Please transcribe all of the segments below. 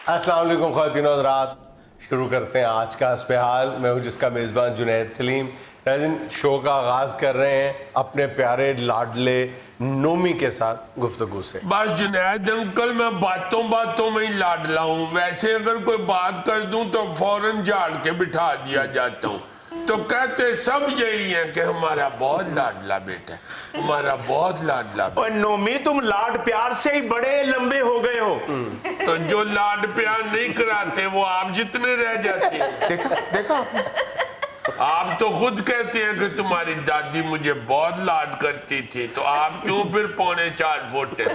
अस्सलाम वालेकुम ख़वातीन और हज़रात, शुरू करते हैं आज का इस्तेहाल। मैं हूँ जिसका मेज़बान जुनैद सलीम। नाज़रीन, शो का आगाज़ कर रहे हैं अपने प्यारे लाडले नोमी के साथ गुफ्तगू से। बस जुनैद अंकल, मैं बातों बातों में ही लाडला हूँ। वैसे अगर कोई बात कर दूं तो फौरन झाड़ के बिठा दिया जाता हूँ। तो कहते सब यही है कि हमारा बहुत लाडला बेटा है, हमारा बहुत लाडला बेटा। और नोमी, तुम लाड प्यार से ही बड़े लंबे हो गए हो। तो जो लाड प्यार नहीं कराते वो आप जितने रह जाते हैं। देखा आप तो खुद कहते हैं कि तुम्हारी दादी मुझे बहुत लाड करती थी, तो आप क्यों फिर 4.25 फुट है?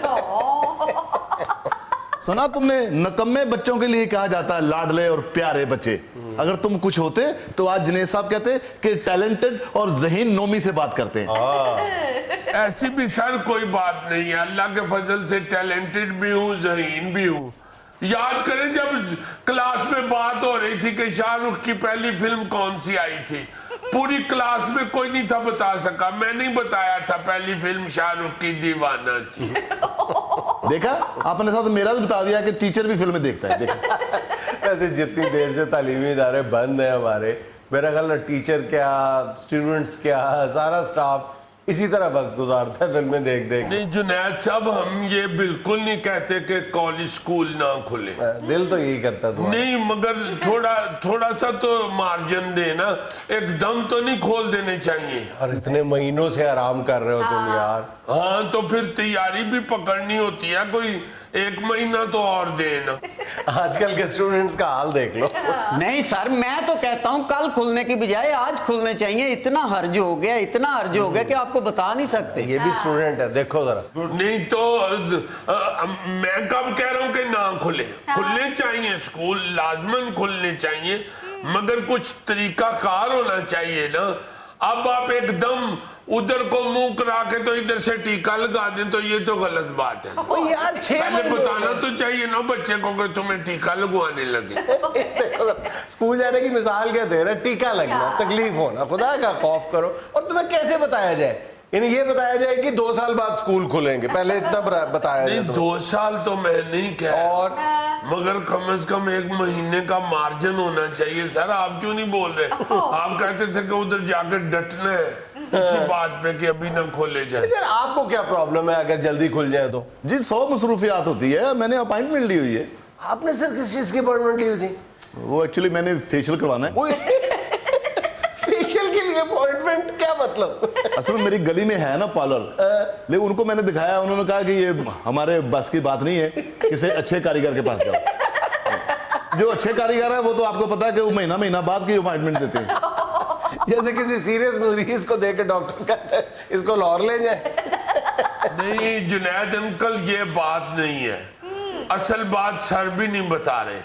सुना तुमने, नकम्मे बच्चों के लिए कहा जाता है लाडले और प्यारे बच्चे। अगर तुम कुछ होते तो आज जुनैद साहब कहते कि टैलेंटेड और ज़हीन नोमी से बात करते हैं। ऐसी भी सर कोई बात नहीं है, अल्लाह के फजल से टैलेंटेड भी हूँ, ज़हीन भी हूँ। याद करें जब क्लास में बात हो रही थी कि शाहरुख की पहली फिल्म कौन सी आई थी, पूरी क्लास में कोई नहीं था बता सका। मैंने ही बताया था पहली फिल्म शाहरुख की दीवाना थी। देखा, आपने साथ मेरा भी बता दिया कि टीचर भी फिल्में देखता है। देखा, वैसे जितनी देर से तालीमी इदारे बंद हैं हमारे, मेरा ख्याल है टीचर क्या, स्टूडेंट्स क्या, सारा स्टाफ इसी तरह वक्त गुजारता है फिल्में देख देख। नहीं जुनैद साहब, हम ये बिल्कुल नहीं कहते कि कॉलेज स्कूल ना खुले। दिल तो यही करता है नहीं, मगर थोड़ा सा तो मार्जिन देना, एकदम तो नहीं खोल देने चाहिए। और इतने महीनों से आराम कर रहे हो तुम यार। हाँ, तो फिर तैयारी भी पकड़नी होती है, कोई 1 महीना तो और देना। आजकल के स्टूडेंट्स का हाल देख लो। नहीं सर, मैं तो कहता हूँ कल खुलने की बजाय आज खुलने चाहिए। इतना हर्ज हो गया, इतना हर्ज हो गया कि आपको बता नहीं सकते। ये भी स्टूडेंट है, देखो जरा। नहीं तो मैं कब कह रहा हूँ कि ना खुले, खुलने चाहिए स्कूल, लाजमन खुलने चाहिए, मगर कुछ तरीका कार होना चाहिए ना। अब आप एकदम उधर को मुंह करा के तो इधर से टीका लगा दें तो ये तो गलत बात है। ओ यार, पहले बताना तो चाहिए ना बच्चे को कि तुम्हें टीका लगवाने लगे। देखो जरा, स्कूल जाने की मिसाल क्या दे रहे, टीका लगना, तकलीफ होना, खुदा का खौफ करो। और तुम्हें कैसे बताया जाए? यानी ये बताया जाए कि 2 साल बाद स्कूल खुलेंगे, पहले इतना बताया जाए। नहीं, 2 साल तो मैं नहीं कह रहा, और मगर कम से कम 1 महीने का मार्जिन होना चाहिए। सर आप क्यों नहीं बोल रहे? आप कहते थे कि उधर जाकर डटना है इसी बात पे कि अभी ना खोले जाए। सर आपको क्या प्रॉब्लम है अगर जल्दी खुल जाए तो? जी 100 मसरूफियात होती है, मैंने अपॉइंटमेंट ली हुई है। आपने सर किस चीज की अपॉइंटमेंट ली हुई थी? वो एक्चुअली मैंने फेशियल करवाना है। फेशियल के लिए अपॉइंटमेंट, क्या मतलब? असल में मेरी गली में है ना पार्लर, लेकिन उनको मैंने दिखाया, उन्होंने कहा कि ये हमारे बस की बात नहीं है, किसी अच्छे कारीगर के पास जाओ। जो अच्छे कारीगर है वो तो आपको पता है कि वो महीना बाद की अपॉइंटमेंट देते हैं। जैसे किसी सीरियस मरीज को देख के डॉक्टर कहता है इसको लाहौर ले जाए। नहीं जुनैद अंकल, ये बात नहीं है। असल बात सर भी नहीं बता रहे,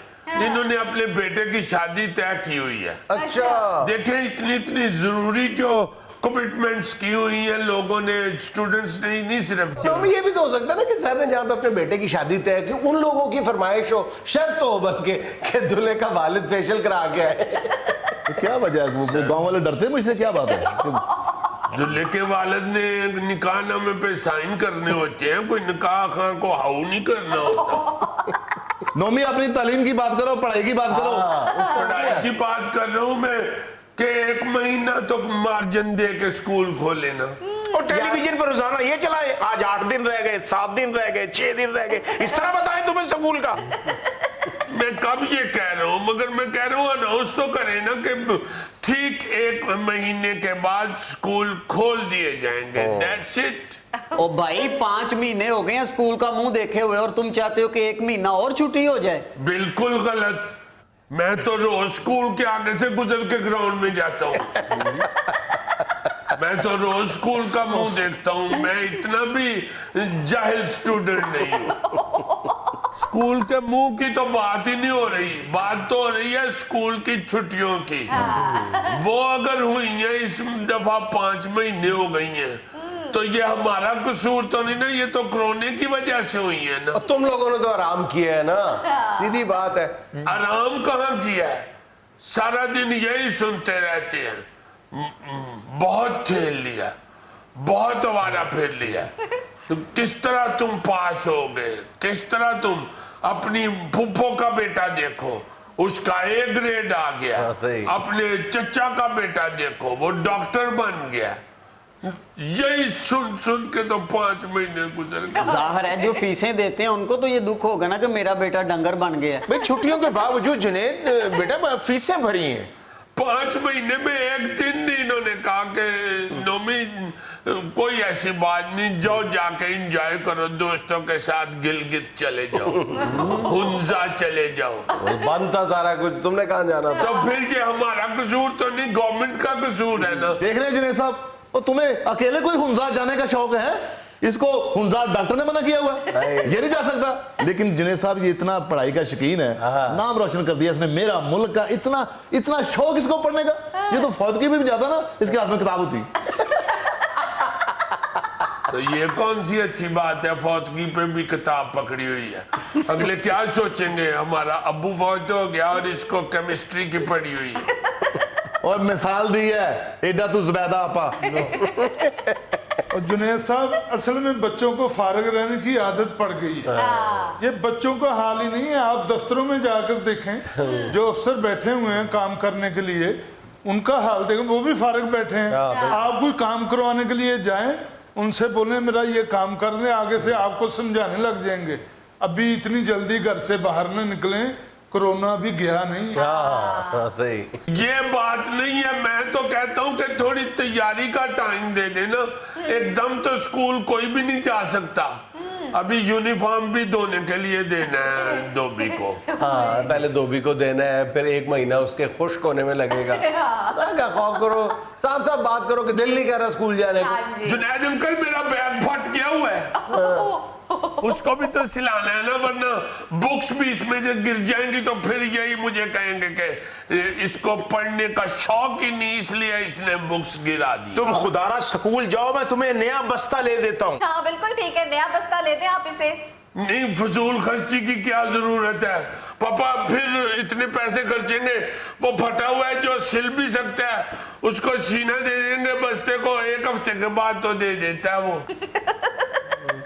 इन्होंने अपने बेटे की शादी तय की हुई है। अच्छा, देखें, इतनी जरूरी जो कमिटमेंट्स की हुई हैं लोगों ने, स्टूडेंट्स ने नहीं सिर्फ की। तो ये भी तो हो सकता है ना कि सर ने जहाँ पे अपने बेटे की शादी तय की, उन लोगों की फरमाइश हो, शर्त हो बल्कि कि दूल्हे का वालिद फेशियल करा के आए। तो क्या वजह है, वो गांव वाले डरते हैं मुझसे, क्या बात है? दूल्हे के वालिद ने निकाह नामे पे साइन करने होते हैं, कोई निकाह खां को हाउ नहीं करना होता। नोमी, अपनी तालीम की बात करो, पढ़ाई की बात करो। पढ़ाई की बात कर रहा हूँ मैं कि 1 महीना तो मार्जिन दे के स्कूल खोले ना। और टेलीविजन पर रोजाना ये चलाए, आज 8 दिन रह गए, 7 दिन रह गए, 6 दिन रह गए, इस तरह बताएं तुम्हें स्कूल का। मैं कब ये कह रहा हूँ, मगर मैं कह रहा हूँ अनाउंस तो करें ना कि ठीक 1 महीने के बाद स्कूल खोल दिए जाएंगे। That's it। ओ भाई, 5 महीने हो गए हैं स्कूल का मुंह देखे हुए, और तुम चाहते हो कि 1 महीना और छुट्टी हो जाए? बिल्कुल गलत। मैं तो रोज स्कूल के आगे से गुजर के ग्राउंड में जाता हूँ। मैं तो रोज स्कूल का मुंह देखता हूँ, मैं इतना भी जाहिल स्टूडेंट नहीं हूँ। स्कूल के मुंह की तो बात ही नहीं हो रही, बात तो हो रही है स्कूल की छुट्टियों की। वो अगर हुई है इस दफा 5 महीने हो गई हैं, तो ये हमारा कसूर तो नहीं ना, ये तो कोरोना की वजह से हुई है ना। और तुम लोगों ने तो आराम किया है ना, सीधी बात है। आराम कहाँ किया है? सारा दिन यही सुनते रहते हैं, बहुत खेल लिया, बहुत आवारा फिर लिया, तो किस तरह तुम पास हो गए, किस तरह तुम अपनी फुफ्फो का बेटा देखो, उसका ए ग्रेड आ गया। हाँ, सही। अपने चचा का बेटा देखो, वो डॉक्टर बन गया। यही सुन सुन के तो 5 महीने गुजर गए। जाहिर है जो फीसें देते हैं उनको तो ये दुख होगा ना कि मेरा बेटा डंगर बन गया। भाई छुट्टियों के बावजूद जुनेद बेटा फीसें भरी हैं। 5 महीने में एक दिन इन्होंने कहा कि नोमी कोई ऐसी बात नहीं, जाओ जाके एंजॉय करो दोस्तों के साथ, गिलगित चले जाओ, हुंजा चले जाओ। बंद था सारा कुछ, तुमने कहाँ जाना था? तो फिर ये हमारा कसूर तो नहीं, गवर्नमेंट का कसूर है ना। देख रहे हैं जुनेद साहब, और तुम्हें अकेले कोई हुंजार जाने का शौक है? इसको हुंजार डॉक्टर ने मना किया हुआ है, ये नहीं जा सकता। लेकिन जुनेद साहब ये इतना पढ़ाई का शौकीन है, नाम रोशन कर दिया इसने मेरा मुल्क का। इतना इतना शौक इसको पढ़ने का, ये तो फौत की भी जाता ना, इसके हाथ में किताब होती। तो ये कौन सी अच्छी बात है, फौतगी पे भी किताब पकड़ी हुई है। अगले क्या सोचेंगे, हमारा अब्बू फौत हो गया और इसको केमिस्ट्री की पड़ी हुई है। और मिसाल दी है, एडा तू जुबैदा आपा। और जुनेद साहब, असल में बच्चों को फारिग रहने की आदत पड़ गई है। ये बच्चों का हाल ही नहीं है। आप दफ्तरों में जाकर देखें, जो अफसर बैठे हुए हैं काम करने के लिए, उनका हाल देखें, वो भी फारिग बैठे हैं। आप कोई काम करवाने के लिए जाएं, उनसे बोलें मेरा ये काम करने, आगे से आपको समझाने लग जाएंगे। अभी इतनी जल्दी घर से बाहर न निकलें, कोरोना भी गया नहीं। हाँ, सही। ये बात नहीं है, मैं तो कहता हूँ कि थोड़ी तैयारी का टाइम दे देना। एकदम तो स्कूल कोई भी नहीं जा सकता। अभी यूनिफॉर्म भी धोने के लिए देना है धोबी को। हाँ, पहले धोबी को देना है, फिर 1 महीना उसके खुश्क होने में लगेगा। क्या खौफ करो, साफ साफ बात करो कि दिल नहीं कर रहा स्कूल जाने को। जुनैद अंकल, मेरा बैग फट गया हुआ है, उसको भी तो सिलाना है ना, वरना बुक्स भी इसमें जब गिर जाएंगी तो फिर यही मुझे कहेंगे कि इसको पढ़ने का शौक ही नहीं, इसलिए इसने बुक्स गिरा दी। तुम खुदारा स्कूल जाओ, मैं तुम्हें नया बस्ता ले देता हूँ। हाँ बिल्कुल ठीक है, नया बस्ता ले दें आप इसे। नहीं, फजूल खर्ची की क्या जरूरत है पापा, फिर इतने पैसे खर्चेंगे, वो फटा हुआ है जो सिल भी सकता है, उसको सीना दे देंगे बस्ते को, 1 हफ्ते के बाद तो दे देता है वो।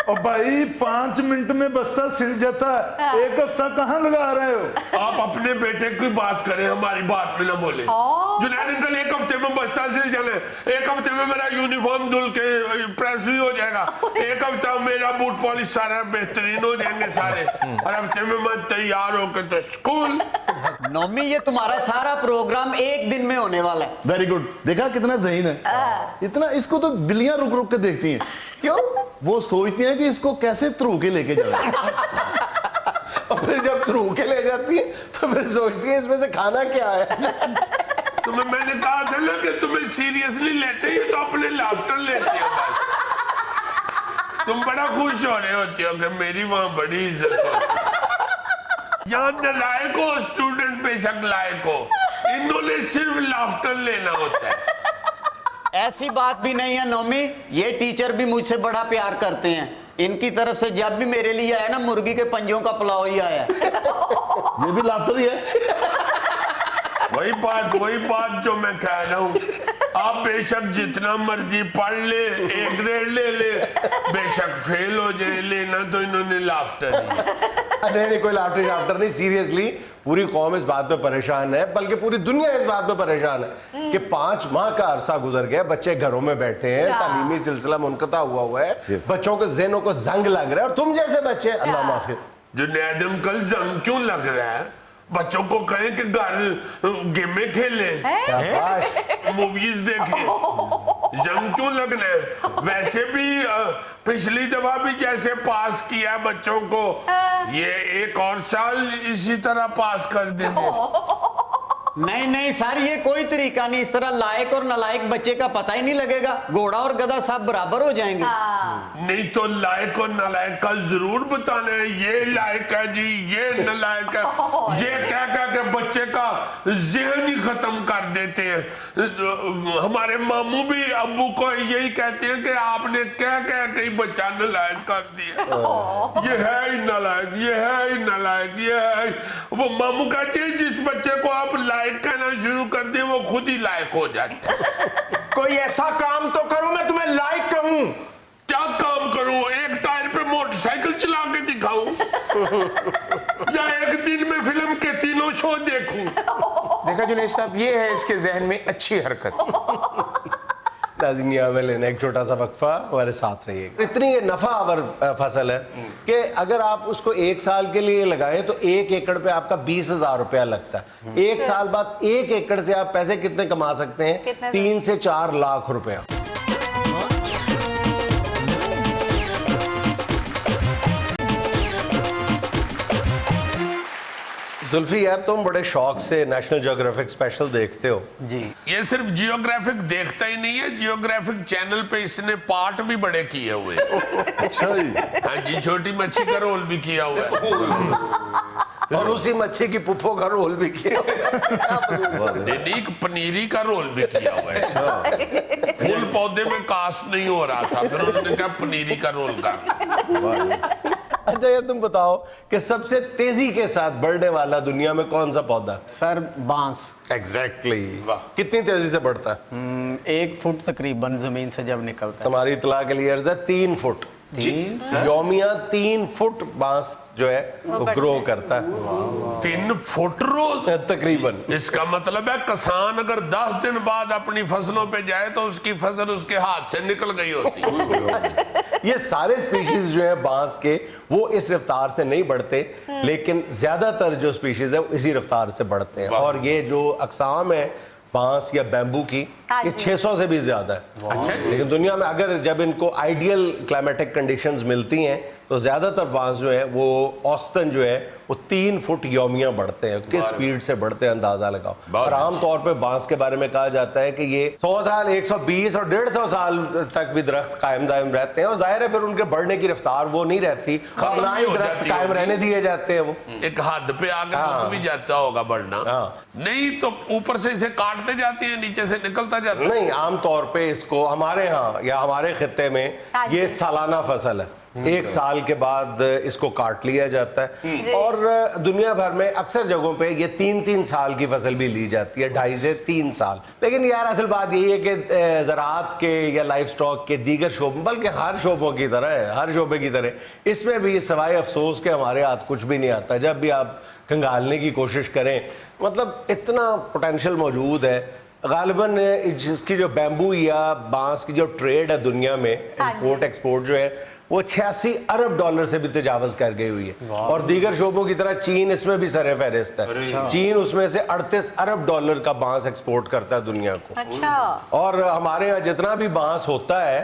और भाई 5 मिनट में बस्ता सिल जाता है, 1 हफ्ता कहाँ लगा रहे हो? आप अपने बेटे की बात करें, हमारी बात में ना बोले। जुनैद अंकल, 1 हफ्ते में बस्ता सिल जाना, 1 हफ्ते में मेरा यूनिफॉर्म धुल के प्रेस भी हो जाएगा, 1 हफ्ता मेरा बूट पॉलिश सारा बेहतरीन हो जाएंगे सारे, और हफ्ते में मैं तैयार होकर तो स्कूल। नोमी, ये तुम्हारा सारा प्रोग्राम 1 दिन में होने वाला है। वेरी गुड, देखा कितना ज़हीन है। इतना इसको तो बिल्लियां रुक रुक के देखती हैं। क्यों? वो सोचती हैं कि इसको कैसे थ्रू के लेके जाए। और फिर जब थ्रू के ले जाती है तो फिर सोचती है इसमें से खाना क्या है। तुम्हें मैंने कहा था ना कि तुम्हें सीरियसली लेते ही तो अपने लाफ्टर लेते हो बस। तुम बड़ा खुश हो रहे होते हो कि मेरी वहां बड़ी इज्जत होती। यहाँ नालायक हो स्टूडेंट, बेशक लायक हो, इन्होंने सिर्फ लाफ्टर लेना होता है। ऐसी बात भी नहीं है नोमी, ये टीचर भी मुझसे बड़ा प्यार करते हैं। इनकी तरफ से जब भी मेरे लिए आया ना, मुर्गी के पंजों का पुलाव ही आया। ये भी लाफ्टर ही है। वही बात जो मैं कह रहा हूँ। आप बेशक जितना मर्जी पढ़ ले, A ग्रेड ले ले, बेशक फेल हो जाए, लेना तो इन्होंने लाफ्टर ही। नहीं, कोई लाफ्टर नहीं, सीरियसली पूरी कौम इस बात पे परेशान है, बल्कि पूरी दुनिया इस बात पे परेशान है कि 5 माह का अरसा गुजर गया, बच्चे घरों में बैठे हैं, तालीमी सिलसिला मुनक़ता हुआ है, बच्चों के ज़हनों को जंग लग रहा है, और तुम जैसे बच्चे, अल्लाह माफ़ी। जुनैद अंकल, जंग क्यों लग रहा है? बच्चों को कहें कि घर गेमें खेले, मूवीज देखें, जंग क्यों लगना है? वैसे भी पिछली दफा भी जैसे पास किया बच्चों को, ये 1 और साल इसी तरह पास कर देंगे। नहीं सर, ये कोई तरीका नहीं। इस तरह लायक और नालायक बच्चे का पता ही नहीं लगेगा, घोड़ा और गधा सब बराबर हो जाएंगे। नहीं तो लायक और नालायक का जरूर बताना है, ये लायक है जी, ये नालायक है, ये क्या क्या के बच्चे का ज़हन ही खत्म कर देते हैं। हमारे मामू भी अब्बू को यही कहते हैं कि आपने क्या क्या कहीं बच्चा नालायक कर दिया, ये है ही नालायक, ये है ही नालायक, ये है। वो मामू कहते हैं जिस बच्चे को आप लायक कहना शुरू कर दे, वो खुद ही लायक हो जाता है। कोई ऐसा काम तो करो मैं तुम्हें लायक कहूं। क्या काम करूं? 1 टायर पे मोटरसाइकिल चला के दिखाऊं? दिन में फिल्म के तीनों शो देखूं। देखा जुनेद साहब, ये है इसके जहन में अच्छी हरकत। नाज़रीन, यहाँ में लेना एक छोटा सा वक्फा, हमारे साथ रहिएगा। इतनी ये नफावर फसल है कि अगर आप उसको 1 साल के लिए लगाएं तो 1 एकड़ पे आपका 20,000 रुपया लगता है। 1 साल बाद 1 एकड़ से आप पैसे कितने कमा सकते हैं? 3 से 4 लाख रुपया। जुल्फी यार, तुम बड़े शौक से नेशनल ज्योग्राफिक स्पेशल देखते हो। जी। ये सिर्फ जियोग्राफिक देखता ही नहीं है, जियोग्राफिक चैनल पे इसने पार्ट भी बड़े किए हुए हैं। अच्छा जी। हाँ जी, छोटी मच्छी का रोल भी किया हुआ है और उसी मच्छी की पुप्पो का रोल भी किया। नीक पनीरी का रोल भी किया हुआ है। फूल पौधे में कास्ट नहीं हो रहा था, फिर उन्होंने कहा पनीरी का रोल कर। अच्छा, ये तुम बताओ कि सबसे तेजी के साथ बढ़ने वाला दुनिया में कौन सा पौधा? सर, बांस। एग्जैक्टली। कितनी तेजी से बढ़ता है? 1 फुट तकरीबन जमीन से जब निकलता है। तुम्हारी इतला के लिए अर्ज है 3 फुट। यौमिया 3 फुट बांस जो है वो ग्रो करता है। 3 फुट रोज तकरीबन। इसका मतलब है किसान अगर 10 दिन बाद अपनी फसलों पे जाए तो उसकी फसल उसके हाथ से निकल गई होती। ये सारे स्पीशीज जो है बांस के, वो इस रफ्तार से नहीं बढ़ते, लेकिन ज्यादातर जो स्पीशीज है वो इसी रफ्तार से बढ़ते हैं। और ये जो अकसाम है बांस या बैम्बू की, ये 600 से भी ज्यादा है। अच्छा, लेकिन दुनिया में अगर जब इनको आइडियल क्लाइमेटिक कंडीशंस मिलती हैं तो ज्यादातर बांस जो है वो औसतन जो है वो 3 फुट यौमिया बढ़ते हैं। किस स्पीड से बढ़ते हैं अंदाजा लगाओ। और आमतौर पे बांस के बारे में कहा जाता है कि ये 100 साल, 120 और 150 साल तक भी दरख्त कायम दायम रहते हैं। और जाहिर है फिर उनके बढ़ने की रफ्तार वो नहीं रहती, और ना ही दरख्त कायम रहने दिए जाते हैं। वो एक हद पे आगे रुक भी जाता होगा बढ़ना। नहीं तो ऊपर से इसे काटते जाते हैं, नीचे से निकलता जाता है। नहीं, आमतौर पे इसको हमारे यहाँ या हमारे खित्ते में ये सालाना फसल है। 1 साल के बाद इसको काट लिया जाता है। और दुनिया भर में अक्सर जगहों पे ये 3-3 साल की फसल भी ली जाती है, 2.5 से 3 साल। लेकिन यार असल बात यही है कि ज़राअत के या लाइफ स्टॉक के दीगर शोबों, बल्कि हर शोबों की तरह है, हर शोबे की तरह इसमें भी सिवाय अफसोस के हमारे हाथ कुछ भी नहीं आता। जब भी आप खंगालने की कोशिश करें, मतलब इतना पोटेंशियल मौजूद है। गालिबन जिसकी जो बैम्बू या बांस की जो ट्रेड है दुनिया में, इंपोर्ट एक्सपोर्ट जो है, वो 86 अरब डॉलर से भी तजावज कर गई हुई है। और दीगर शोबों की तरह चीन इसमें भी सरे फहरिस्त है। चीन उसमें से 38 अरब डॉलर का बांस एक्सपोर्ट करता है दुनिया को। अच्छा। और हमारे यहाँ जितना भी बांस होता है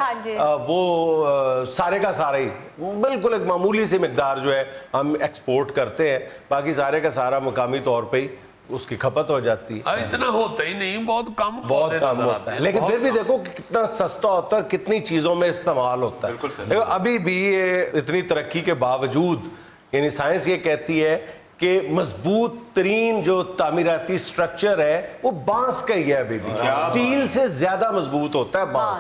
वो सारे का सारा ही बिल्कुल एक मामूली सी मिकदार जो है हम एक्सपोर्ट करते हैं, बाकी सारे का सारा मुकामी तौर पर ही उसकी खपत हो जाती है। इतना होता ही नहीं, बहुत कम होता है। लेकिन फिर भी देखो कि कितना सस्ता होता है, कितनी चीजों में इस्तेमाल होता है। देखो अभी भी ये इतनी तरक्की के बावजूद, यानी साइंस ये कहती है कि मजबूत तरीन जो तामीराती स्ट्रक्चर है वो बांस का ही है। अभी भी स्टील से ज्यादा मजबूत होता है बांस।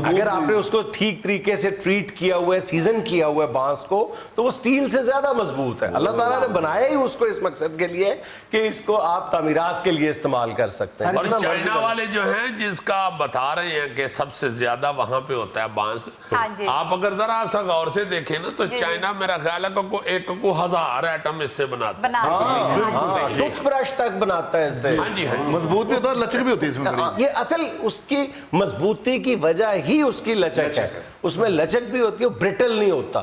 अगर आपने उसको ठीक तरीके से ट्रीट किया हुआ है, सीजन किया हुआ है बांस को, तो वो स्टील से ज्यादा मजबूत है। अल्लाह ताला ने बनाया ही उसको इस मकसद के लिए कि इसको आप तामीरात के लिए इस्तेमाल कर सकते हैं। और चाइना वाले जो हैं, जिसका आप बता रहे हैं कि सबसे ज्यादा वहां पे होता है बांस, आप अगर जरा सा गौर से देखें ना तो चाइना मेरा ख्याल है को 1000 आइटम इससे बनाता है। टूथब्रश तक बनाता है इससे। हाँ जी, हाँ। मजबूत भी होता है, लचक भी होती है इसमें। ये असल उसकी मजबूती की वजह ही उसकी लचक है। उसमें लचक भी होती है, ब्रिटल नहीं होता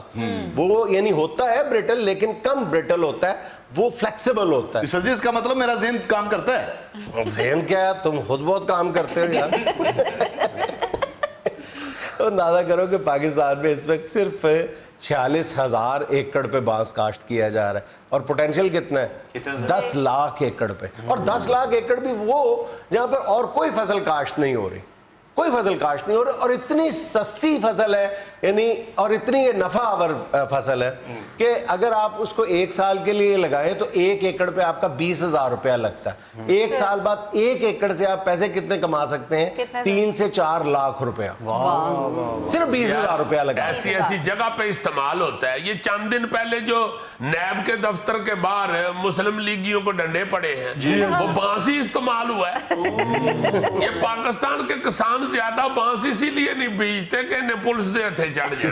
वो, यानी होता है ब्रिटल लेकिन कम ब्रिटल होता है, वो फ्लेक्सिबल होता है। सर जी, इसका मतलब मेरा ज़हन काम करता है। ज़हन क्या है, तुम खुद बहुत काम करते हो यार। तो अंदाजा करो कि पाकिस्तान में इस वक्त सिर्फ 46,000 एकड़ पे बांस काश्त किया जा रहा है, और पोटेंशियल कितना है 10 लाख एकड़ पे। और 10 लाख एकड़ भी वो जहां पर और कोई फसल काश्त नहीं हो रही, कोई फसल काश्त नहीं हो रही, और इतनी सस्ती फसल है, यानी और इतनी ये नफावर फसल है कि अगर आप उसको 1 साल के लिए लगाएं तो 1 एकड़ पे आपका 20,000 रुपया लगता है। 1 साल बाद 1 एकड़ से आप पैसे कितने कमा सकते हैं? 3 से 4 लाख रुपया। सिर्फ 20,000 रुपया लगा। ऐसी ऐसी जगह पे इस्तेमाल होता है। ये चंद दिन पहले जो नैब के दफ्तर के बाहर मुस्लिम लीगियों को डंडे पड़े हैं, वो बांस ही इस्तेमाल हुआ है। ये पाकिस्तान के किसान ज्यादा बांस इसीलिए नहीं बीजते कि इन्हें पुलिस दे थे चढ़ जाए।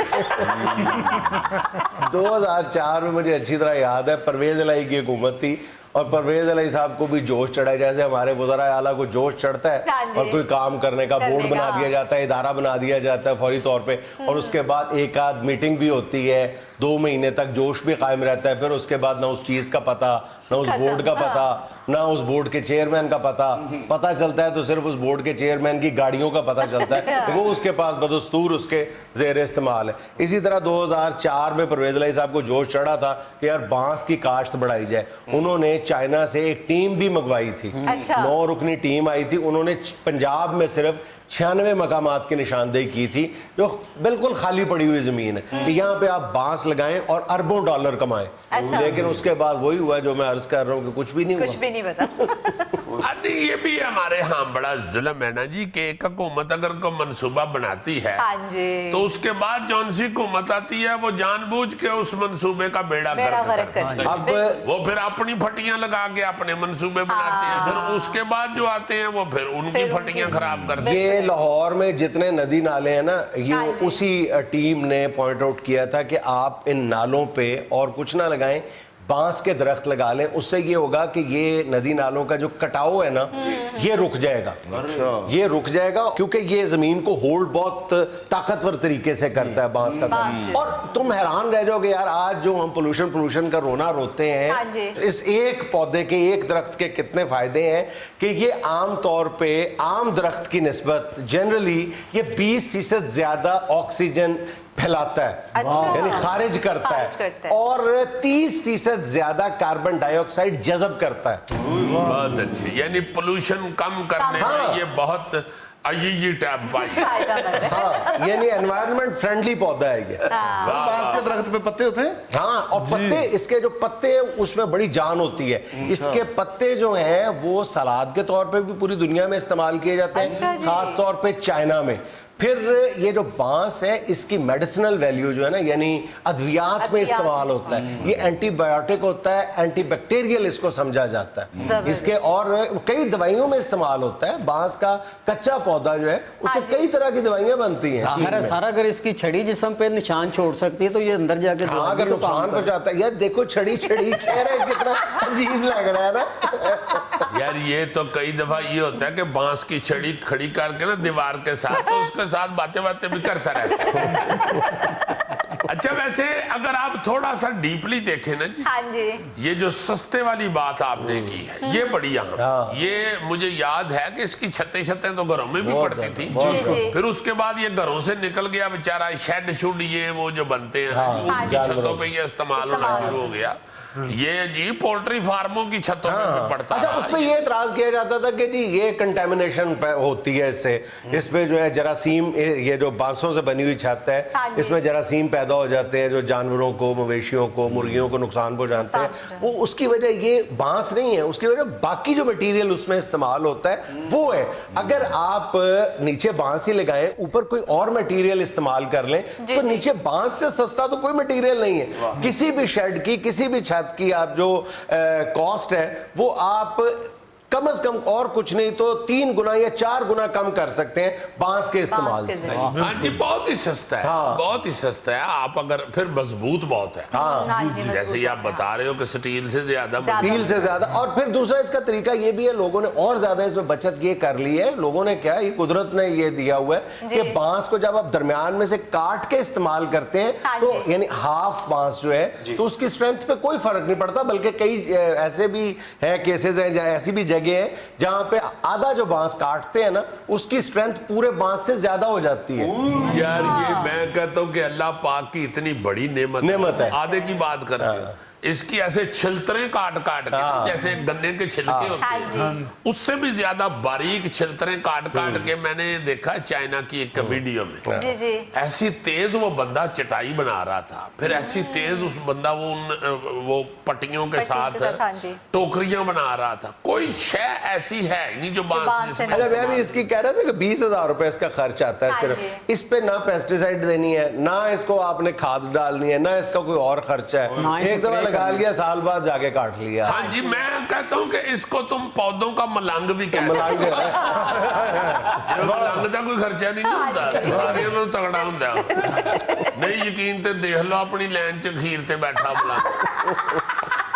2004 में मुझे अच्छी तरह याद है, परवेज इलाही की हुकूमत थी और परवेज इलाही साहब को भी जोश चढ़ा है, जैसे हमारे वज़राए आला को जोश चढ़ता है हाँ जी। और कोई काम करने का बोर्ड बना दिया जाता है, इदारा बना दिया जाता है फौरी तौर पे, और उसके बाद एक आध मीटिंग भी होती है, 2 महीने तक जोश भी कायम रहता है, फिर उसके बाद ना उस चीज़ का पता, ना उस बोर्ड का पता, ना उस बोर्ड के चेयरमैन का पता चलता है तो सिर्फ उस बोर्ड के चेयरमैन की गाड़ियों का पता चलता है, वो उसके पास बदस्तूर उसके ज़ेर इस्तेमाल है। इसी तरह 2004 में परवेज इलाही साहब को जोश चढ़ा था कि यार बांस की काश्त बढ़ाई जाए। उन्होंने चाइना से एक टीम भी मंगवाई थी, अच्छा। 9 रुकनी टीम आई थी। उन्होंने पंजाब में सिर्फ 96 मकामात की निशानदेही की थी जो बिल्कुल खाली पड़ी हुई जमीन है कि यहाँ पे आप बांस लगाएं और अरबों डॉलर कमाएं। अच्छा। लेकिन उसके बाद वही हुआ जो मैं अर्ज कर रहा हूँ कि कुछ भी नहीं कुछ हुआ। भी नहीं पता। नहीं, ये भी हमारे यहाँ बड़ा जुल्म है ना जी कि एक हुकूमत अगर को मंसूबा बनाती है हाँ जी। तो उसके बाद जौन सी हुकूमत आती है वो जानबूझ के उस मंसूबे का बेड़ा बेड़ा गर्क गर्क करती है। अब वो फिर अपनी फटियां लगा के अपने मंसूबे बनाते हैं, फिर उसके बाद जो आते हैं वो फिर उनकी फिर फटियां खराब करते हैं। ये लाहौर में जितने नदी नाले हैं ना, हाँ ये जी। उसी टीम ने पॉइंट आउट किया था कि आप इन नालों पे और कुछ ना लगाएं, बांस के दरख्त लगा लें। उससे ये होगा कि ये नदी नालों का जो कटाव है ना, ये रुक जाएगा। ये रुक जाएगा क्योंकि ये जमीन को होल्ड बहुत ताकतवर तरीके से करता है बांस का दरख्त। और तुम हैरान रह जाओगे यार, आज जो हम पोल्यूशन का रोना रोते हाँ हैं, जी। इस एक पौधे के, एक दरख्त के कितने फायदे हैं कि ये आम तौर पे आम दरख्त की निस्बत जनरली ये 20% ज्यादा ऑक्सीजन फैलाता है, अच्छा। यानी खारिज करता खारिज है, करता है। और 30% ज्यादा कार्बन डाइऑक्साइड जज़ब करता है। बहुत अच्छी, यानी पोल्यूशन कम करने हाँ। में ये बहुत अजीजी टैप पाई। फायदेमंद है। हाँ, यानी एनवायरनमेंट फ्रेंडली पौधा है ये। बांस के दरख्त पे पत्ते होते हैं। हाँ, और पत्ते, इसके जो पत्ते हैं उसमें बड़ी जान होती है। इसके पत्ते जो हैं वो सलाद के तौर पे भी पूरी दुनिया में इस्तेमाल किए जाते अच्छा हैं, जी। खास तौर पे चाइना में। फिर ये जो बांस है इसकी मेडिसिनल वैल्यू जो है ना, यानी अद्वियात में इस्तेमाल होता है। ये एंटीबायोटिक होता है, एंटीबैक्टीरियल इसको समझा जाता है। जबरदस्त। इसके और कई दवाइयों में इस्तेमाल होता है। बांस का कच्चा पौधा जो है उससे हाँ जी। कई तरह की दवाइयां बनती हैं चीन सारा में। सारा अगर इसकी छड़ी जिस्म पे निशान छोड़ सकती है तो ये अंदर जाके हाँ, दवा अगर भी तो काम नुकसान कर- पहुंचाता है। यार देखो, छड़ी छड़ी कह रहे हैं, कितना अजीब लग रहा है ना। यार ये तो कई दफा ये होता है कि बांस की छड़ी खड़ी करके ना दीवार के साथ, तो उसके साथ बातें बातें भी करता रहता है। अच्छा, वैसे अगर आप थोड़ा सा डीपली देखें ना जी, हाँ जी। ये जो सस्ते वाली बात आपने की है ये बड़ी यहाँ, ये मुझे याद है कि इसकी छतें तो घरों में भी पड़ती थी। जी जी। फिर उसके बाद ये घरों से निकल गया बेचारा, शेड शुड ये वो जो बनते हैं ना जी, उनकी छतों पे ये इस्तेमाल होना शुरू हो गया। ये जी पोल्ट्री फार्मों की छतों में भी पड़ता अच्छा, रहा। उस पे ये इतराज किया जाता था कि जी ये कंटेमिनेशन होती है इससे, इस पे जो है जरासीम, ये जो बांसों से बनी हुई छत हाँ है जी। इसमें जरासीम पैदा हो जाते हैं जो जानवरों को, मवेशियों को, मुर्गियों को नुकसान पहुंचाते हैं। वो उसकी वजह ये बांस नहीं है, उसकी वजह बाकी जो मटेरियल उसमें इस्तेमाल होता है वो है। अगर आप नीचे बांस ही लगाएं, ऊपर कोई और मटेरियल इस्तेमाल कर लें तो नीचे बांस से सस्ता तो कोई मटेरियल नहीं है। किसी भी शेड की, किसी भी छत की आप जो कॉस्ट है वो आप कम से कम और कुछ नहीं तो 3 गुना या 4 गुना कम कर सकते हैं बांस के इस्तेमाल से। हाँ जी, बहुत ही सस्ता है। हाँ। बहुत ही सस्ता है। आप अगर फिर मजबूत बहुत है। हाँ जी, जैसे मजबूत ही आप है। बता रहे हो कि स्टील से ज्यादा स्टील से ज्यादा। और फिर दूसरा इसका तरीका ये भी है, लोगों ने और ज्यादा इसमें बचत ये कर ली है। लोगों ने क्या, ये कुदरत ने ये दिया हुआ है कि बांस को जब आप दरमियान में से काट के इस्तेमाल करते हैं हाँ तो जी। यानी हाफ बांस जो है तो उसकी स्ट्रेंथ पे कोई फर्क नहीं पड़ता, बल्कि कई ऐसे भी है केसेस हैं, ऐसी भी जगह है जहां पे आधा जो बांस काटते हैं ना उसकी स्ट्रेंथ पूरे बांस से ज्यादा हो जाती है। यार ये मैं कहता हूँ कि अल्लाह पाक की इतनी बड़ी नेमत है। आधे की बात करते हैं, इसकी ऐसे छिलतरे काट काट के, जैसे गन्ने के छिलके होते हाँ हैं, जी। उससे भी ज्यादा बारीक छिलतरे काट काट के मैंने देखा चाइना की एक वीडियो में। जी जी। ऐसी तेज वो बंदा चटाई बना रहा था, फिर ऐसी तेज उस बंदा वो पट्टियों के साथ हाँ जी। टोकरियां बना रहा था। कोई शय ऐसी है नहीं जो बांस बांस से जिसमें अच्छा, मैं भी इसकी कह रहा था कि 20,000 रुपए इसका खर्च आता है हाँ सिर्फ। जी। इस पे ना पेस्टिसाइड देनी है, ना इसको आपने खाद डालनी है, ना इसका कोई और खर्चा है। ना ही एक दफा स्प्रे लगा लिया, साल बाद जाके काट लिया। हाँ जी, मैं कहता हूँ कि इसको तुम पौधों का मलंग भी कह सकते मलंग है। हो। मलंग का कोई खर्चा नहीं होता, सारे ਨੂੰ ਤਗੜਾ ਹੁੰਦਾ। नहीं यकीन तो देख लो अपनी लाइन च खीर ते बैठा मलंग।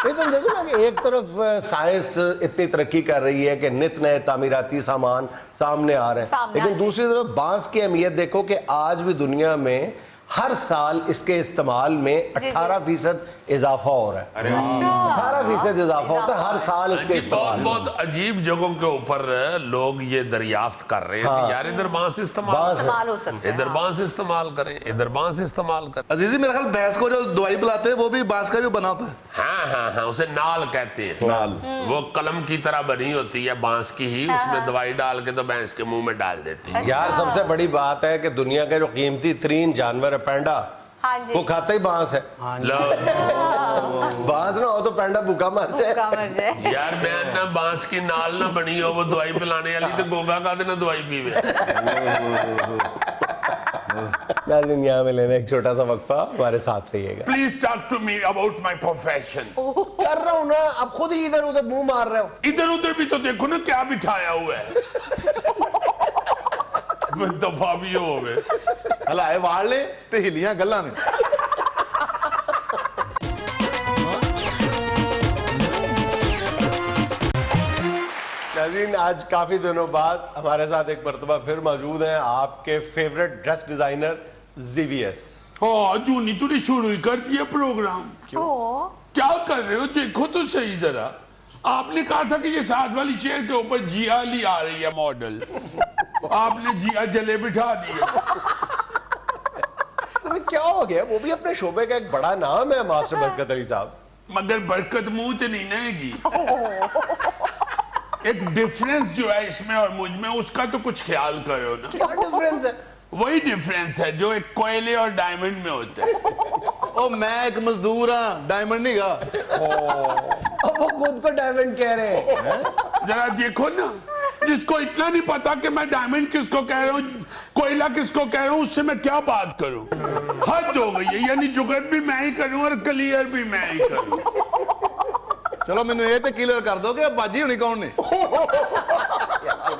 नहीं तो देखो ना कि एक तरफ साइंस इतनी तरक्की कर रही है कि नित नए तामीराती सामान सामने आ रहे हैं, लेकिन दूसरी तरफ बांस की अहमियत देखो कि आज भी दुनिया में हर साल इसके इस्तेमाल में 18% इजाफा हो रहा है। 18% इजाफा होता है हर साल इसके इस्तेमाल। बहुत अजीब जगहों के ऊपर लोग ये दरियाफ्त कर रहे हैं कि यार इधर बांस इस्तेमाल हो सकता है। इधर बांस इस्तेमाल करें, इधर बांस इस्तेमाल करें। अजीजी मेरे ख्याल भैंस को जो दवाई पिलाते हैं वो भी बांस का भी बना होता है। हाँ हाँ हाँ, उसे नाल कहते हैं। नाल। वो कलम की तरह बनी होती है बांस की ही, उसमें दवाई डाल के तो भैंस के मुंह में डाल देते हैं। यार सबसे बड़ी बात है कि दुनिया के जो कीमती तरीन जानवर है पैंडा, हाँ जी। वो खाता ही बांस है। लो बांस ना हो तो पैंडा भूखा मर जाए। भूखा मर जाए। यार मैं ना बांस की नाल ना बनी हो वो दवाई पिलाने वाली, तो गोगा का देना दवाई पीवे। नाज़रीन यहाँ में लेना एक छोटा सा वक्फा, हमारे साथ रहिएगा। Please talk to me about my profession. कर रहा हूँ ना, अब खुद ही इधर उधर मुंह मार रहे हो। इधर उधर भी तो देखो ना क्या बिठाया हुआ है। दफा भी हो गए। हलाए वाड़ ले ते हिलियां गल्लां ने। नाज़रीन आज काफी दिनों बाद हमारे साथ एक मर्तबा फिर मौजूद हैं आपके फेवरेट ड्रेस डिजाइनर ZVS। हाँ जूनी तूने शुरू ही कर दिया प्रोग्राम। ओ, क्या कर रहे हो, देखो तो सही जरा। आपने कहा था कि ये साथ वाली चेयर के ऊपर जिया ली आ रही है मॉडल, आपने जिया जले बिठा दिया। तुम्हें क्या हो गया? वो भी अपने शोबे का एक बड़ा नाम है मास्टर बरकत अली साहब। मगर बरकत मुंह तो नहीं नएगी। एक डिफरेंस जो है इसमें और मुझ में, उसका तो कुछ ख्याल करो ना। क्या डिफरेंस है? वही डिफरेंस है जो एक कोयले और डायमंड में होता है। ओ मैं एक मजदूर हाँ, डायमंड नहीं गा। अब वो खुद को डायमंड कह रहे हैं। जरा देखो ना, जिसको इतना नहीं पता कि मैं डायमंड किसको कह रहा हूँ, कोयला किसको कह रहा हूँ, उससे मैं क्या बात करूं। हद हो गई है, यानी जुगत भी मैं ही करूं और क्लियर भी मैं ही करूं। चलो मैंने ये तो क्लियर कर दो कि बाजी होनी कौन ने।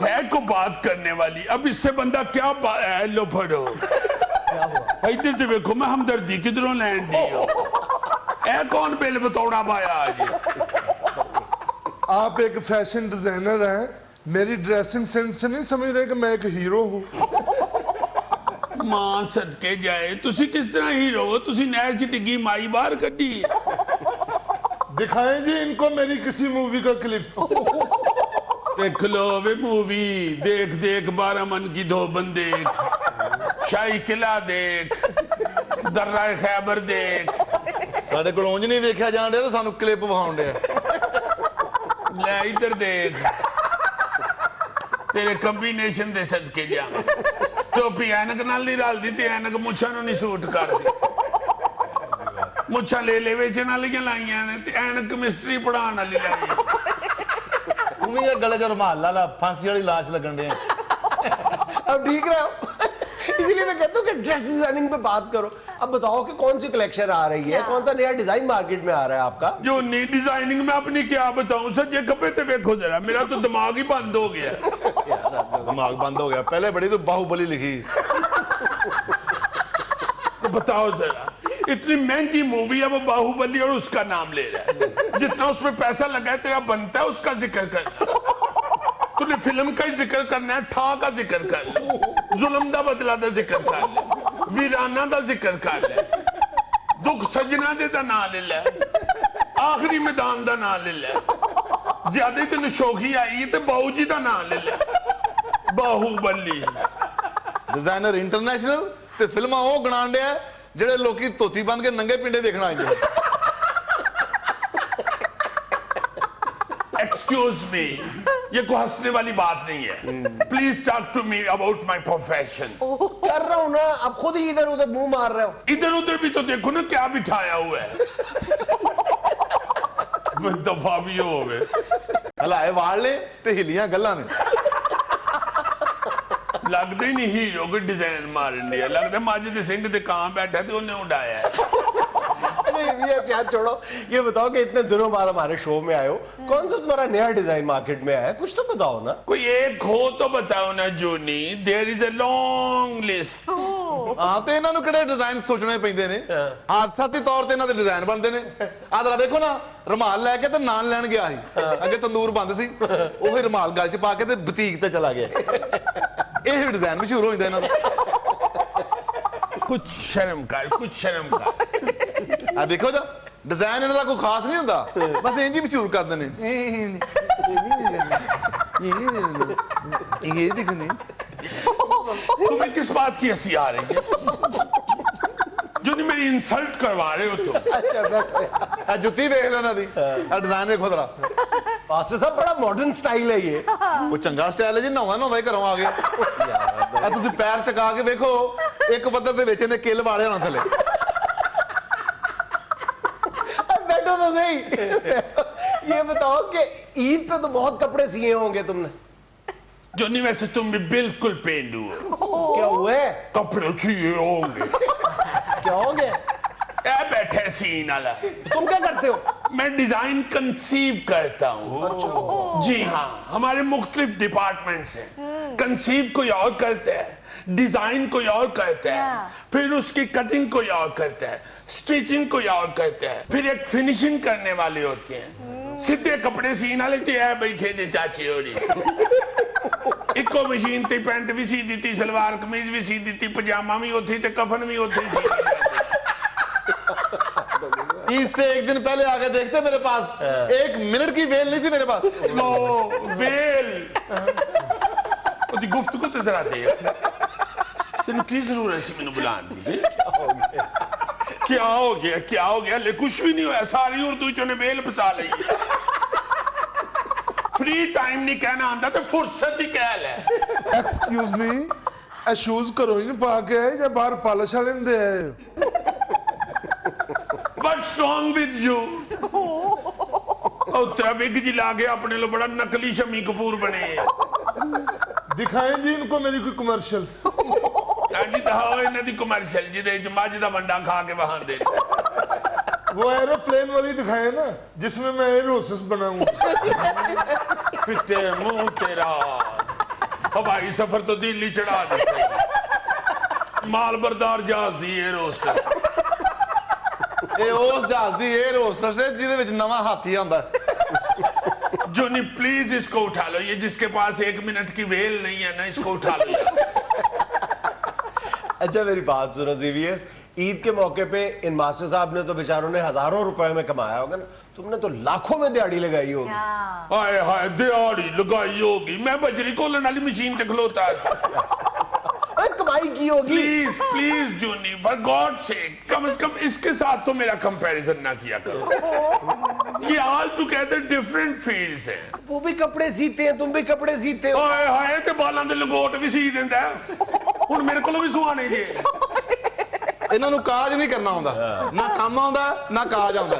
है को बात करने वाली, अब इससे बंदा क्या लो फड़ो। इधर से देखो, मैं हमदर्दी किधरों लैंड नहीं हो। ऐ कौन बेल बतौड़ा पाया आज। आप एक फैशन डिजाइनर हैं, मेरी ड्रेसिंग सेंस से नहीं समझ रहे कि मैं एक हीरो हूँ। मां सदके जाए, तुसी किस तरह हीरो हो? तुसी नहर च डिग्गी माई बाहर कड्डी। दिखाएं जी इनको मेरी किसी मूवी का क्लिप। देख लो वे मूवी, देख देख 12 मन की धोबन देख, शाही किला देख, दर्रा खैबर देख। साढ़े को ਉਂਝ नहीं देखा जान रहा तो सानू क्लिप विखाउण दे। ले इधर देख, तेरे कॉम्बिनेशन दे सदके जा। टोपी ऐनक नाल नहीं रलदी ते ऐनक मुछां नूं नहीं सूट करदी। मुछां ले ले वेचण वालियां लाइयां ने ते ऐनक केमिस्ट्री पढ़ाउण वाली लाई। तुम ये गले च रुमाल ला ला, फांसी वाली लाश लगन दे। अब ठीक रहे हो। इसीलिए मैं कहता हूँ कि ड्रेस डिजाइनिंग पे बात करो। अब बताओ कि कौन सी कलेक्शन आ रही है, कौन सा नया डिजाइन मार्केट में आ रहा है आपका? जो नई डिजाइनिंग में अपनी क्या बताऊं, सच्चे खब्बे ते देखो जरा, मेरा तो दिमाग ही बंद हो गया। दिमाग बंद हो गया। पहले बड़ी तो बाहुबली लिखी। तो बताओ जरा, इतनी महंगी मूवी है वो बाहुबली और उसका नाम ले रहा है। जितना उसमें पैसा लगा है तेरा बनता है उसका जिक्र कर। तूने फिल्म का ही जिक्र करना है, ठा का जिक्र कर, जुल्म दा बदला दा जिक्र कर ले, वीराना दा जिक्र कर ले, दुख सजना दे दा नाम ले ले, आखिरी मैदान दा नाम ले ले, ज्यादा तेन शौकी आई तो बाहू जी दा नाम ले ले। बाहुबली डिजाइनर इंटरनेशनल ते फिल्मां वो गणान डे जेड़े लोकी धोती बन के नंगे पिंडे देखना आए। एक्सक्यूज मी, ये कोई हंसने वाली बात नहीं है। Please talk to me about my profession. कर रहा हूँ ना, अब खुद ही इधर उधर मुंह मार रहे हो। इधर उधर भी तो देखो ना क्या बिठाया हुआ है। दफा भी हो गए। हलाए वाड़ ले ते हिलियां गल्लां ने। लगता ही नहीं हीरो को डिजाइन मारन दिया, लगता माजिद सिंह ते कां बैठा ते उन्हें उड़ाया है। CVS यार छोड़ो, ये बताओ कि इतने दिनों बाद हमारे शो में आए हो, कौन सा तुम्हारा नया डिजाइन मार्केट में आया है, कुछ तो बताओ ना। कोई एक हो तो बताओ ना जूनी, there is a long list. हाँ तो इन्होंने किहड़े डिजाइन सोचने पैंदे ने, हादसाती तौर ते इन्हां दे डिजाइन बनते ने। आ जरा देखो ना, रुमाल लैके ते नान लैन गया सी, अगे तंदूर बंद सी, ओही रुमाल गल च पा के ते बुटीक ते चला गया। ਇਹ डिजाइन मशहूर हो जाता इन्हां दा। कुछ शर्म कर, कुछ शर्म कर। आ देखो जा, डिजाइन इन्हां दा कोई खास नहीं हुंदा, बस इंज ही मशहूर कर देने। ये दिखने तुम्हें किस बात की हंसी आ रही है? जो नहीं मेरी इंसल्ट करवा रहे हो तुम। अच्छा बैठो। आ जुत्ती देख लो इन्हां दी, आ डिजाइन देखो जरा। मास्टर साहब बड़ा मॉडर्न स्टाइल है ये। वो चंगा स्टाइल है जी, नौवा नौवा ही घरों आ गया। आ तुसीं पैर चका के देखो, एक बदर दे विच इहने किल वाले होना थले। बैठो तो सही। ये बताओ कि ईद पे तो बहुत कपड़े सिए होंगे तुमने। जो नहीं वैसे तुम भी बिल्कुल पेंडू हो। क्या हुआ है? कपड़े चाहिए होंगे। क्या हो गया? ए बैठे सीन वाला। तुम क्या करते हो? मैं डिजाइन कंसीव करता हूँ। जी हाँ, हमारे मुख्तलिफ डिपार्टमेंट्स हैं। कंसीव कोई और करता है, डिजाइन कोई और करता है, फिर उसकी कटिंग कोई और करता है, स्टिचिंग कोई और करता है, फिर एक फिनिशिंग करने वाले होते हैं। सीधे कपड़े सीना लेते हैं बैठे जे चाची होरी। इको मशीन ते पैंट भी सी दी, सलवार कमीज भी सी दी, पजामा भी उथे ते कफन भी उथे सी। इससे एक दिन पहले आके देखते मेरे पास, एक मिनट की वेल नहीं थी मेरे पास। लो वेल ओदी गुफ्तगू ते जरा दे। तेन की जरूरत सी मैनू बुलान दी? क्या हो गया, क्या हो गया? ले कुछ भी नहीं होया, सारी उर्दू चों ने वेल फसा ली। फ्री टाइम नहीं कहना आंदा ते फुर्सत ही कह ले। एक्सक्यूज मी, ए शूज घरों ही नहीं पा के आए या बाहर पॉलिश वाले ने दे आए? What's wrong with you? और तेरा विग जी लागे अपने लो बड़ा नकली शमी कपूर बने। दिखाएं जी इनको मेरी कोई कमर्शियल। जी दिखाओ इन्हां दी कमर्शियल जिदे च मझ दा मंडा खा के वहां दे। वो एरोप्लेन वाली दिखाए ना, जिसमें मैं एयर होस्टेस बनाऊं। फिटे मुंह तेरा, हवाई सफर तो दिल्ली चढ़ा दे। माल बरदार जहाज दी एयर होस्टेस। ਇਹ ਉਸ ਜਹਾਜ਼ ਦੀ 에ਅਰ ਹੋਸਟਸ ਹੈ ਜਿਹਦੇ ਵਿੱਚ ਨਵਾਂ ਹਾਥੀ ਆਉਂਦਾ। जोनी प्लीज इसको उठा लो, ये जिसके पास 1 मिनट की वेल नहीं है ना, इसको उठा लो। अच्छा मेरी बात सुनो CVS, ईद के मौके पे इन मास्टर साहब ने तो बेचारों ने हजारों रुपए में कमाया होगा ना, तुमने तो लाखों में दिहाड़ी लगाई होगी। हाय हाय दिहाड़ी लगाई होगी, मैं बजरी खोलने वाली मशीन से खलोता कमाई की होगी। प्लीज प्लीज जूनी, फॉर गॉड सेक, कम से कम इसके साथ तो मेरा कंपैरिजन ना किया करो। ये ऑल टुगेदर डिफरेंट फील्ड्स हैं। वो भी कपड़े सीते हैं, तुम भी कपड़े सीते हो। हाय हाय ते बालां दे लंगोट भी सी दिंदा है। हुण मेरे कोलों भी सुआने जे। ਇਹਨਾਂ ਨੂੰ ਕਾਜ ਨਹੀਂ ਕਰਨਾ ਆਉਂਦਾ, ਨਾ ਕੰਮ ਆਉਂਦਾ ਨਾ ਕਾਜ ਆਉਂਦਾ।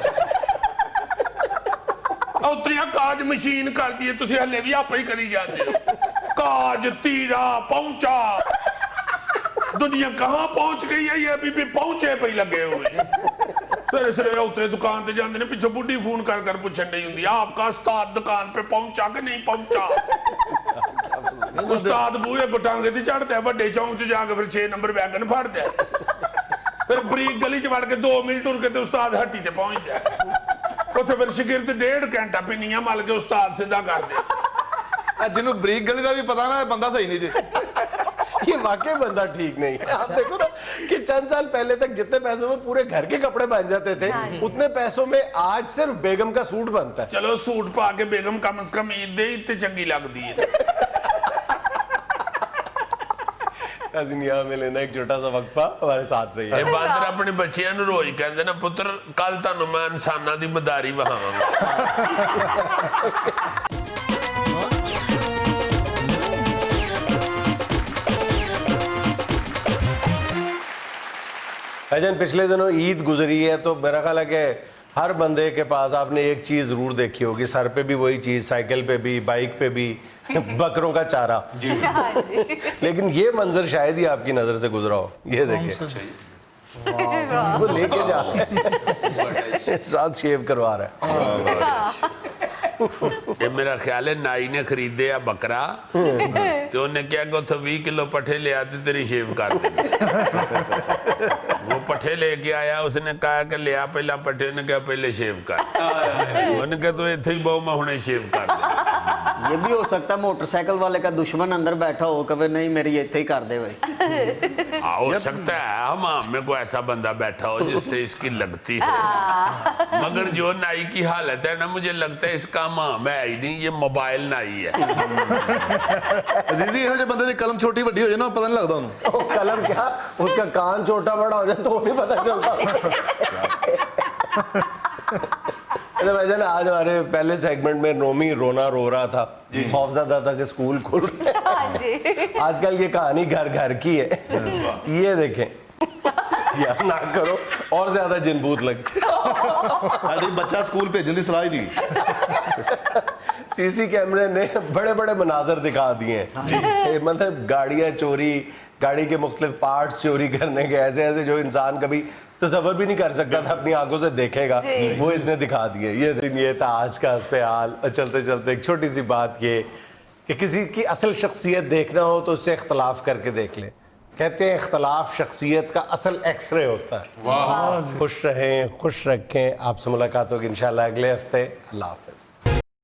ਉਤਰੀਆਂ ਕਾਜ ਮਸ਼ੀਨ ਕਰਦੀ ਹੈ, ਤੁਸੀਂ ਹੱਲੇ ਵੀ ਆਪੇ ਹੀ ਕਰੀ ਜਾਂਦੇ ਹੋ। काज तीरा पहुंचा, दुनिया कहां पहुंच गई है, ये अभी भी पहुंचे पे लगे हुए। फिर सिरे उतरे दुकान पे जाते पिछे बुढ़ी फोन कर कर पूछन नहीं होंगी, आपका उस्ताद दुकान पे पहुंचा कि नहीं पहुंचा। उस्ताद बूहे गुटांगे ते चढ़ता है, बड़े चौंक च जाके फिर 6 नंबर वैगन फड़ता है, फिर बरीक गली च वड़ के 2 मील टुर के उस्ताद हट्टी ते पहुंच जाए। उत्थे फिर शिगिर्द 1.5 घंटा पिन्नियां मल के उस्ताद सीधा कर दे। जिन्हों बरीक गली का भी पता ना, बंदा सही नहीं जी। ये वाकई बंदा ठीक नहीं है। आप देखो ना कि चंद साल पहले तक जितने पैसों में पूरे घर के कपड़े बन जाते थे, उतने पैसों में आज सिर्फ बेगम का सूट बनता है। चलो सूट पा के बेगम कम से कम ईद दे इतने चंगी लगती है। यहाँ में लेना एक छोटा सा वक्फा, हमारे साथ रहिए। बांदर अपने बच्चियां नु रोज कहंदे ना, पुत्र कल तानू मैं इंसानां दी मदारी वहावांगा। भाईजान पिछले दिनों ईद गुजरी है, तो मेरा ख्याल है कि हर बंदे के पास आपने एक चीज जरूर देखी होगी, सर पे भी वही चीज, साइकिल पे भी, बाइक पे भी, बकरों का चारा। जी। लेकिन ये मंजर शायद ही आपकी नजर से गुजरा हो। ये देखें, वो लेके जा रहा है साथ शेव करवा रहा है। ये मेरा ख्याल है नाई ने खरीदे आ बकरा तो उन्हें क्या को 20 किलो पठे ले आते तेरी शेव कर दे। वो पठे लेके आया, उसने कहा कि ले आ पहला पठे, ने कहा पहले शेव कर। उन्होंने कहा तो इथे ही बहु मैं हुणे शेव कर दे। ये भी हो सकता है मोटरसाइकिल वाले का दुश्मन अंदर बैठा हो, कभी नहीं मेरी इतने ही कर दे भाई। हो सकता है हम में को ऐसा बंदा बैठा हो जिससे इसकी लगती है, मगर जो नाई की हालत है ना, मुझे लगता है इसका माम है ही नहीं, ये मोबाइल नाई है। अजीजी ये जो बंदे की कलम छोटी बड़ी हो जाए ना पता नहीं लगता उन्हें। ओ, कलम क्या, उसका कान छोटा बड़ा हो जाए तो वो नहीं पता चलता। अच्छा भाईजान, आज हमारे पहले सेगमेंट में नोमी रोना रो रहा था, खौफजदा था कि स्कूल खुल रहे हैं। हाँ जी। आजकल ये कहानी घर घर की है। ये देखें, यार ना करो और ज्यादा जिनबूत लगती। साड़ी बच्चा स्कूल भेजने की सलाह ही नहीं। सीसी कैमरे ने बड़े बड़े मनाजर दिखा दिए हैं, मतलब गाड़ियां चोरी, गाड़ी के मुख्तलिफ पार्ट्स चोरी करने के, ऐसे ऐसे जो इंसान कभी तसव्वुर भी नहीं कर सकता था अपनी आंखों से देखेगा, वो इसने दिखा दिए। ये था आज का अस्पताल। और चलते चलते एक छोटी सी बात ये कि किसी की असल शख्सियत देखना हो तो उससे इख्तलाफ करके देख ले। कहते हैं इख्तलाफ शख्सियत का असल एक्सरे होता है। खुश रहें, खुश रखें। आपसे मुलाकात होगी इंशाल्लाह अगले हफ्ते। अल्लाह हाफ़िज़।